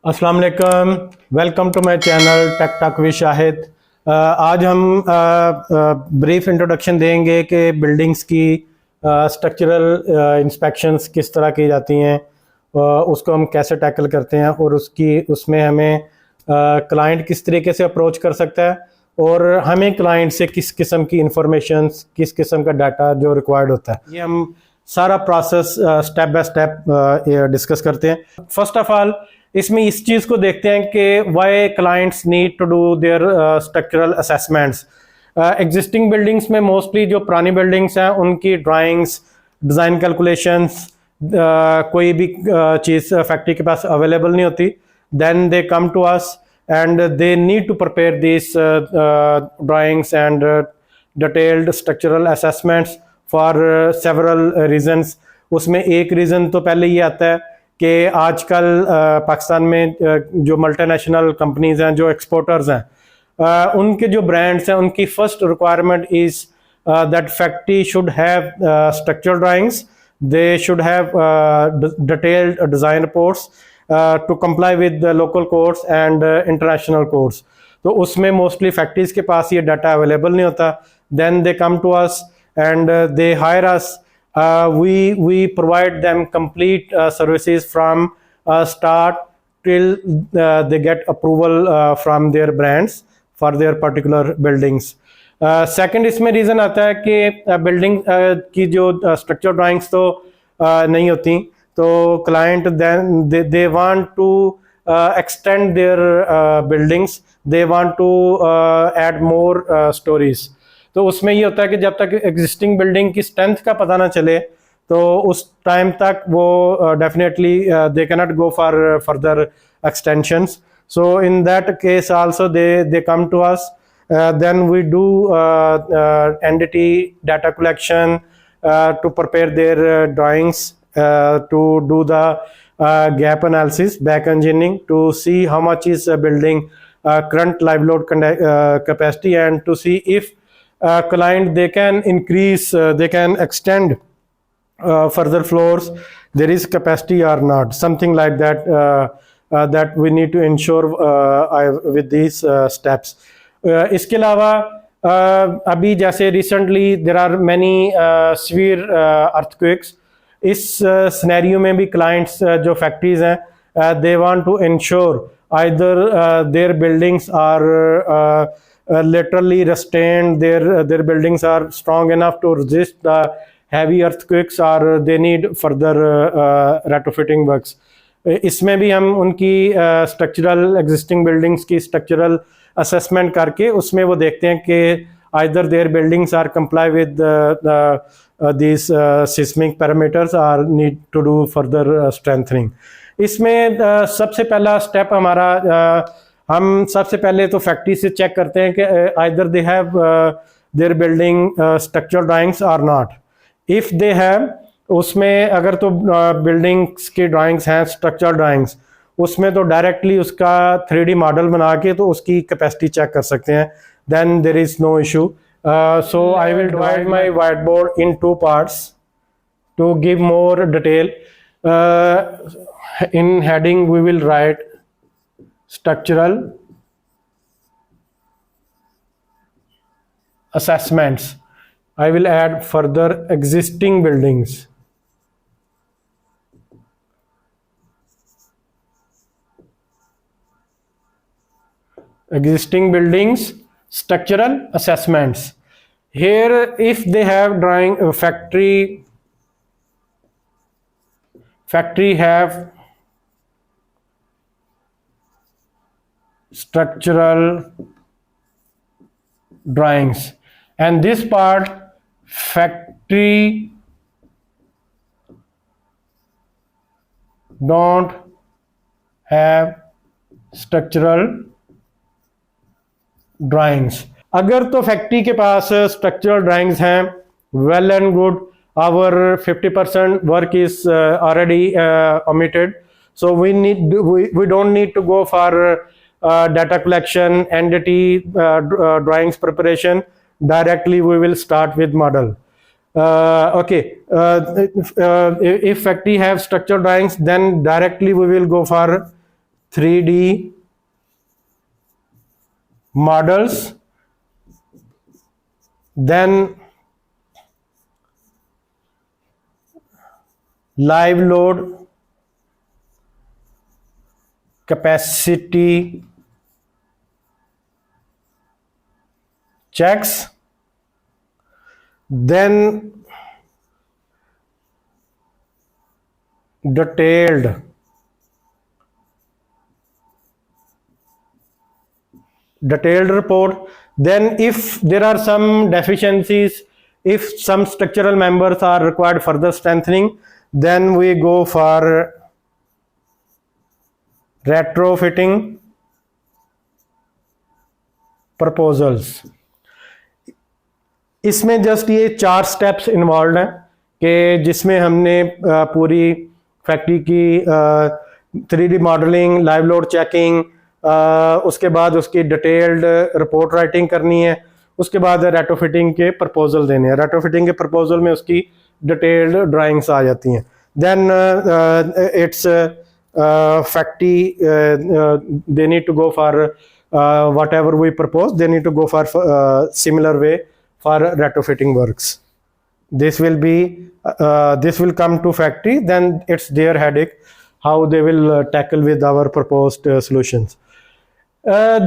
अस्सलाम वालेकुम, welcome to my channel tech talk with Shahid. आज हम ब्रीफ इंट्रोडक्शन देंगे कि बिल्डिंग्स की स्ट्रक्चरल इंस्पेक्शंस किस तरह की जाती हैं, उसको हम कैसे टैकल करते हैं और उसमें हमें क्लाइंट किस तरीके से अप्रोच कर सकता है और हमें क्लाइंट से किस किस्म की इंफॉर्मेशन, किस किस्म का डाटा जो रिक्वायर्ड होता है, ये हम सारा process step by step discuss करते हैं। फर्स्ट ऑफ ऑल इसमें इस चीज़ को देखते हैं कि why clients need to do their structural assessments. Existing buildings में मोस्टली जो पुरानी बिल्डिंग्स हैं उनकी ड्राइंग्स, डिज़ाइन कैलकुलेशंस, कोई भी चीज़ फैक्ट्री के पास अवेलेबल नहीं होती। Then they come to us and they need to prepare these drawings and detailed structural assessments for several reasons। उसमें एक रीज़न तो पहले ये आता है कि आजकल पाकिस्तान में जो मल्टीनेशनल कंपनीज हैं, जो एक्सपोर्टर्स हैं, उनके जो ब्रांड्स हैं, उनकी first requirement is that factory should have structural drawings, they should have detailed design reports to comply with local codes and international codes. तो उसमें मोस्टली फैक्ट्रीज के पास ये डाटा अवेलेबल नहीं होता। Then they come to us and they hire us. we provide them complete services from start till they get approval from their brands for their particular buildings। Second इसमें reason आता है कि building की जो structure drawings तो नहीं होती, तो client they want to extend their buildings, they want to add more stories. तो उसमें ये होता है कि जब तक एग्जिस्टिंग बिल्डिंग की स्ट्रेंथ का पता ना चले तो उस टाइम तक वो definitely they can not go for further extensions. So in that case also they come to us. then we do entity data collection to prepare their drawings, to do the gap analysis, back engineering to see how much is building current live load capacity, and to see if client they can increase, they can extend further floors, there is capacity or not, something like that, that we need to ensure with these steps। इसके अलावा अभी जैसे recently there are many severe earthquakes. इस scenario में भी clients जो factories हैं, they want to ensure either their buildings are literally restrained, their buildings are strong enough to resist the heavy earthquakes, or they need further retrofitting works। इसमें भी हम उनकी structural existing buildings की structural assessment करके उसमें वो देखते हैं कि either their buildings are comply with this seismic parameters और need to do further strengthening. इसमें सबसे पहला स्टेप हमारा, हम सबसे पहले तो फैक्ट्री से चेक करते हैं कि either they have their building structural drawings और नॉट। इफ़ दे हैव, उसमें अगर तो बिल्डिंग्स की ड्राइंग्स हैं स्ट्रक्चरल ड्राइंग्स, उसमें तो डायरेक्टली उसका 3D मॉडल बना के तो उसकी कैपेसिटी चेक कर सकते हैं। Then there is no issue. So I will divide my white board in 2 parts to give more detail. In heading we will write structural assessments। I will add further existing buildings, structural assessments। Here if they have drawing factory have structural drawings, and this part factory don't have structural drawings। अगर तो factory के पास structural drawings हैं, well and good, our 50% work is already omitted, so we don't need to go for data collection, entity drawings preparation. Directly we will start with model। Okay, if factory have structural drawings, then directly we will go for 3D models, then live load capacity checks, then detailed report. Then if there are some deficiencies, if some structural members are required further strengthening, then we go for retrofitting proposals. इसमें just ये 4 steps involve हैं कि जिसमें हमने पूरी factory की 3D modelling, live load checking, उसके बाद उसकी डिटेल्ड रिपोर्ट राइटिंग करनी है, उसके बाद रेट्रोफिटिंग के प्रपोजल देने हैं। रेट्रोफिटिंग के प्रपोजल में उसकी डिटेल्ड ड्राइंग्स आ जाती हैं। Then it's factory they need to go for whatever we propose, they need to go for similar way for retrofitting works. This will be this will come to factory, then it's their headache how they will tackle with our proposed solutions.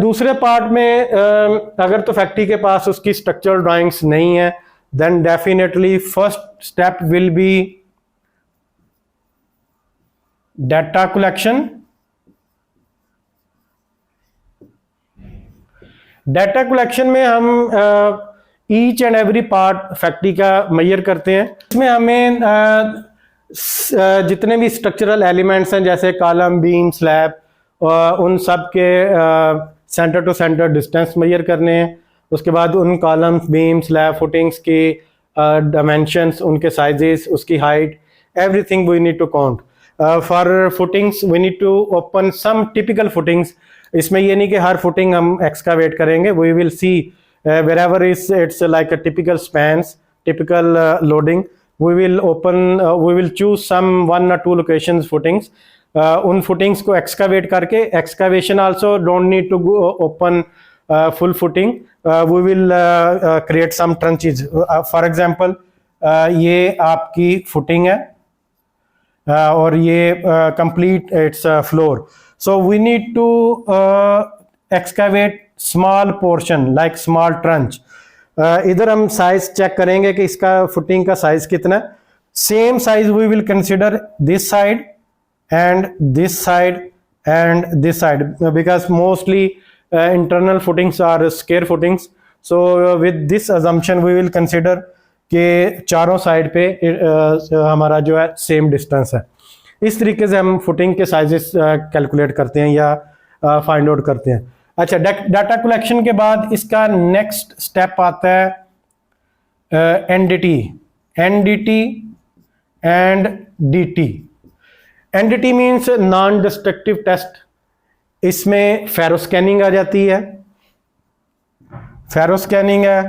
दूसरे part में अगर तो factory के पास उसकी structural drawings नहीं है, then definitely first step will be data collection. Data collection में हम each and every part factory का मेजर करते हैं। इसमें हमें जितने भी स्ट्रक्चरल एलिमेंट्स हैं जैसे कॉलम, बीम, स्लैब, उन सब के center to center distance measure करने हैं। उसके बाद उन कॉलम्स, बीम, स्लैब, फुटिंग्स की डायमेंशंस, उनके साइजेस, उसकी height, everything we need to count. For footings we need to open some typical footings. इसमें ये नहीं कि हर फुटिंग हम एक्सकावेट करेंगे, we will see wherever is it's like a typical spans, typical loading, we will choose some 1 or 2 locations footings. उन footings को excavate करके, excavation also don't need to go open full footing, we will create some trenches. For example ये आपकी footing है और ये complete its floor, so we need to excavate small portion like small trench. इधर हम size check करेंगे कि इसका फुटिंग का साइज कितना है। Same size we will consider this side and this side and this side, because mostly internal footings are square footings. So with this assumption we will consider कि चारों side पे हमारा जो है सेम डिस्टेंस है। इस तरीके से हम फुटिंग के साइजेस कैलकुलेट करते हैं या फाइंड आउट करते हैं। अच्छा, डाटा कलेक्शन के बाद इसका नेक्स्ट स्टेप आता है NDT and DT. NDT means non destructive test. इसमें फेरो स्कैनिंग आ जाती है, फेरो स्कैनिंग है,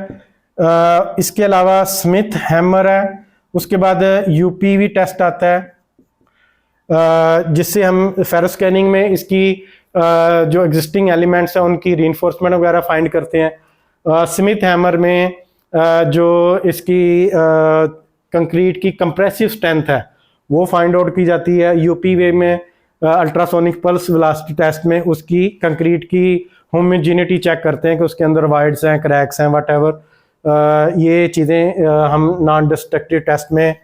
इसके अलावा स्मिथ हैमर है, उसके बाद यूपीवी टेस्ट आता है जिससे हम फेरो स्कैनिंग में इसकी जो एग्जिस्टिंग एलिमेंट्स हैं उनकी रीइंफोर्समेंट वगैरह फाइंड करते हैं। स्मिथ हैमर में जो इसकी कंक्रीट की कंप्रेसिव स्ट्रेंथ है वो फाइंड आउट की जाती है। यूपीवी में अल्ट्रासोनिक पल्स वेलोसिटी टेस्ट में उसकी कंक्रीट की होमोजेनिटी चेक करते हैं कि उसके अंदर वाइड्स हैं, क्रैक्स हैं, व्हाटएवर। ये चीज़ें हम नॉन डिस्ट्रक्टिव टेस्ट में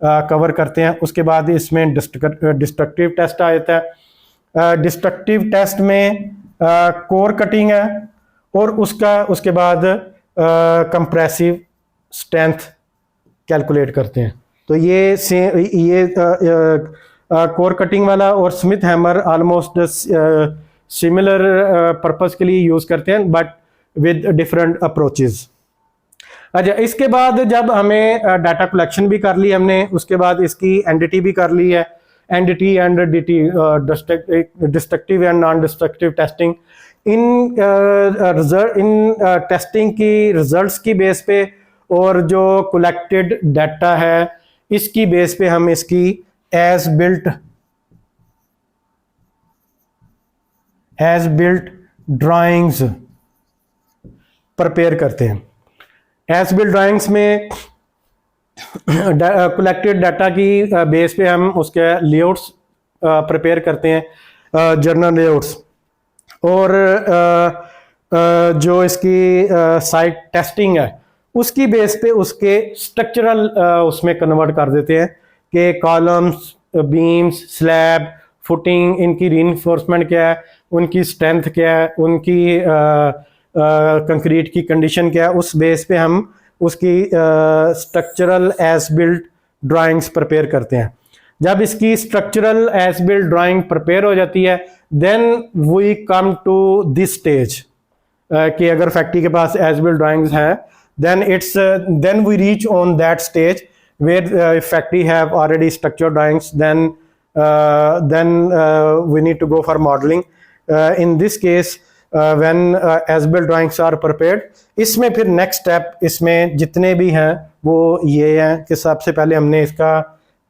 कवर करते हैं। उसके बाद इसमें डिस्ट्रक्टिव टेस्ट आ जाता है। डिस्ट्रक्टिव टेस्ट में कोर कटिंग है और उसके बाद कंप्रेसिव स्ट्रेंथ कैलकुलेट करते हैं। तो ये कोर कटिंग वाला और Smith hammer almost similar purpose के लिए यूज करते हैं बट विद डिफरेंट अप्रोचेस। अच्छा, इसके बाद जब हमें डाटा कलेक्शन भी कर ली हमने, उसके बाद इसकी एनडीटी भी कर ली है, NDT and DT, destructive and non destructive testing. इन टेस्टिंग की रिजल्ट्स की बेस पे और जो कलेक्टेड डाटा है इसकी बेस पे हम इसकी as built as built drawings prepare करते हैं। एज बिल्ट ड्राइंग्स में कलेक्टेड डाटा की बेस पे हम उसके लेआउट्स प्रिपेयर करते हैं, जर्नल लेआउट्स, और जो इसकी साइट टेस्टिंग है उसकी बेस पे उसके स्ट्रक्चरल उसमें कन्वर्ट कर देते हैं कि कॉलम्स, बीम्स, स्लैब, फुटिंग, इनकी रीइंफोर्समेंट क्या है, उनकी स्ट्रेंथ क्या है, उनकी कंक्रीट की कंडीशन क्या है, उस बेस पे हम उसकी structural as built drawings prepare करते हैं। जब इसकी structural as built drawing prepare हो जाती है then we come to this stage कि अगर फैक्ट्री के पास एज बिल्ट ड्राइंग्स हैं then we reach on that stage where factory have already structured drawings, then we need to go for modeling. In this case when as built drawings are prepared, इसमें फिर next step इसमें जितने भी हैं वो ये हैं कि सबसे पहले हमने इसका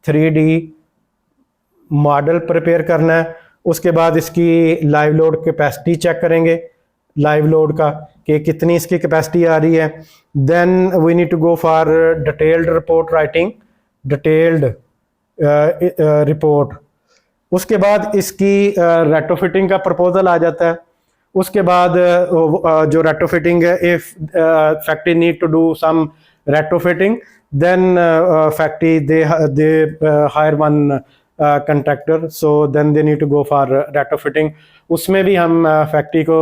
3D मॉडल प्रिपेयर करना है, उसके बाद इसकी लाइव लोड कैपेसिटी चेक करेंगे, लाइव लोड का कि कितनी इसकी कैपेसिटी आ रही है। Then we need to go for detailed report writing, detailed report. उसके बाद इसकी रेट्रोफिटिंग का प्रपोजल आ जाता है। उसके बाद जो रेट्रोफिटिंग है, if factory need to do some retrofitting then factory they hire one contractor, so then they need to go for retrofitting. उसमें भी हम फैक्ट्री को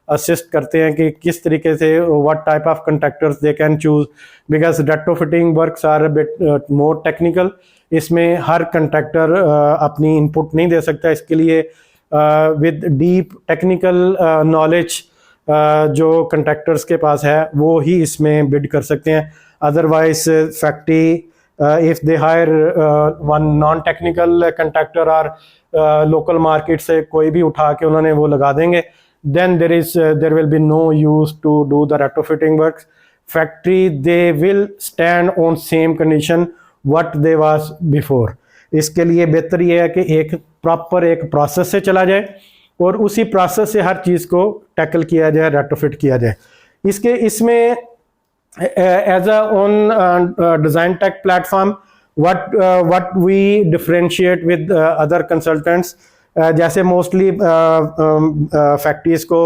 असिस्ट करते हैं कि किस तरीके से what type of contractors they can choose, because retrofitting works are a bit more technical. इसमें हर कंट्रैक्टर अपनी इनपुट नहीं दे सकता, इसके लिए विद डीप टेक्निकल नॉलेज जो कंट्रैक्टर्स के पास है वो ही इसमें बिड कर सकते हैं। Otherwise factory if they hire one non-technical contractor और local market से कोई भी उठा के उन्होंने वो लगा देंगे, then there will be no use to do the retrofitting works. Factory they will stand on same condition what they was before. इसके लिए बेहतर ये है कि एक प्रॉपर एक प्रोसेस से चला जाए और उसी प्रोसेस से हर चीज़ को टैकल किया जाए, रेट्रोफिट किया जाए। इसमें as a on design tech platform what we differentiate with other consultants, जैसे मोस्टली फैक्ट्रीज को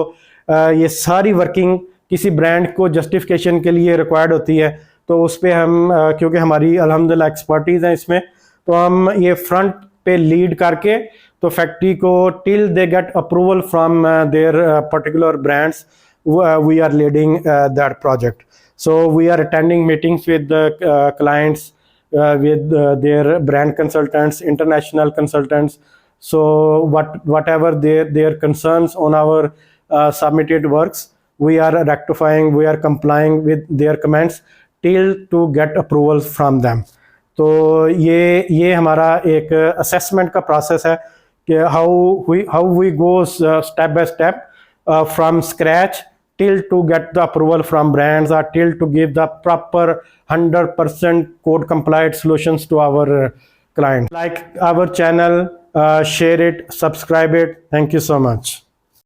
ये सारी वर्किंग किसी ब्रांड को जस्टिफिकेशन के लिए रिक्वायर्ड होती है, तो उस पर हम क्योंकि हमारी अल्हम्दुलिल्लाह एक्सपर्टीज़ है इसमें, तो हम ये फ्रंट पे लीड करके तो फैक्ट्री को till they get approval from their particular brands we are leading that project. So we are attending meetings with the clients, with their brand consultants, international consultants. So whatever their concerns on our submitted works, we are rectifying, we are complying with their comments till to get approvals from them. तो ये हमारा एक assessment का process है कि how we go step by step from scratch till to get the approval from brands or till to give the proper 100% code compliant solutions to our clients. Like our channel, share it, subscribe it. Thank you so much.